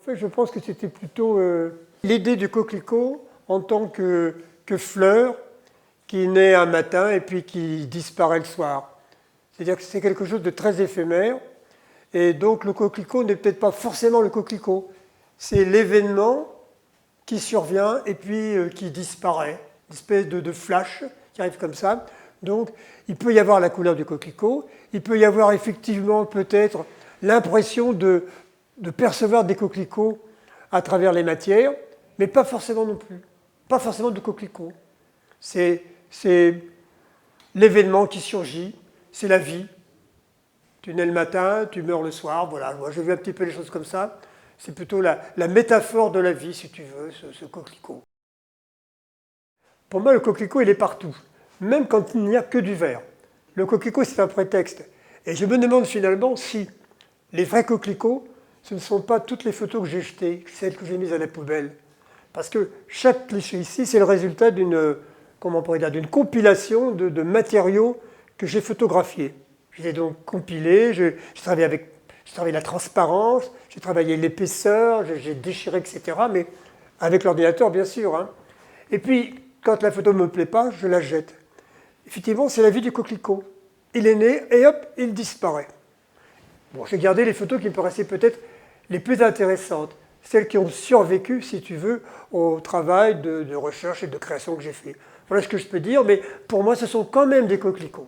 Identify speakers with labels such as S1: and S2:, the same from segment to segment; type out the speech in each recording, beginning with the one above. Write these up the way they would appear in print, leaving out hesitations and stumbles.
S1: fait, je pense que c'était plutôt l'idée du coquelicot en tant que fleur qui naît un matin et puis qui disparaît le soir. C'est-à-dire que c'est quelque chose de très éphémère. Et donc le coquelicot n'est peut-être pas forcément le coquelicot. C'est l'événement qui survient et puis qui disparaît. Une espèce de flash qui arrive comme ça. Donc il peut y avoir la couleur du coquelicot. Il peut y avoir effectivement peut-être l'impression de percevoir des coquelicots à travers les matières, mais pas forcément non plus. Pas forcément de coquelicot. C'est l'événement qui surgit, c'est la vie. Tu nais le matin, tu meurs le soir, voilà. Moi, j'ai vu un petit peu les choses comme ça. C'est plutôt la métaphore de la vie, si tu veux, ce coquelicot. Pour moi, le coquelicot, il est partout, même quand il n'y a que du vert. Le coquelicot, c'est un prétexte. Et je me demande finalement si les vrais coquelicots, ce ne sont pas toutes les photos que j'ai jetées, celles que j'ai mises à la poubelle. Parce que chaque cliché ici, c'est le résultat d'une compilation de matériaux que j'ai photographiés. J'ai donc compilé, j'ai travaillé la transparence, j'ai travaillé l'épaisseur, j'ai déchiré, etc. Mais avec l'ordinateur, bien sûr. Hein. Et puis, quand la photo ne me plaît pas, je la jette. Effectivement, c'est la vie du coquelicot. Il est né et hop, il disparaît. Bon, j'ai gardé les photos qui me paraissaient peut-être les plus intéressantes, celles qui ont survécu, si tu veux, au travail de recherche et de création que j'ai fait. Voilà ce que je peux dire, mais pour moi, ce sont quand même des coquelicots.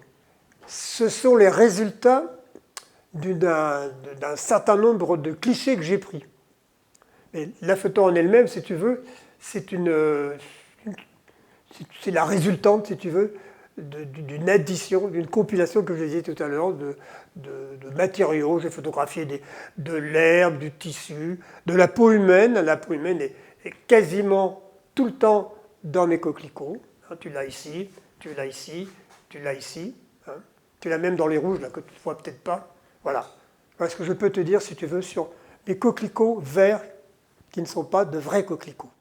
S1: Ce sont les résultats d'un certain nombre de clichés que j'ai pris. Mais la photo en elle-même, si tu veux, c'est la résultante, si tu veux, d'une addition, d'une compilation, que je disais tout à l'heure, de matériaux. J'ai photographié de l'herbe, du tissu, de la peau humaine. La peau humaine est quasiment tout le temps dans mes coquelicots. Tu l'as ici, tu l'as ici, tu l'as ici. Hein. Tu l'as même dans les rouges, là, que tu ne vois peut-être pas. Voilà. Voilà ce que je peux te dire, si tu veux, sur les coquelicots verts qui ne sont pas de vrais coquelicots.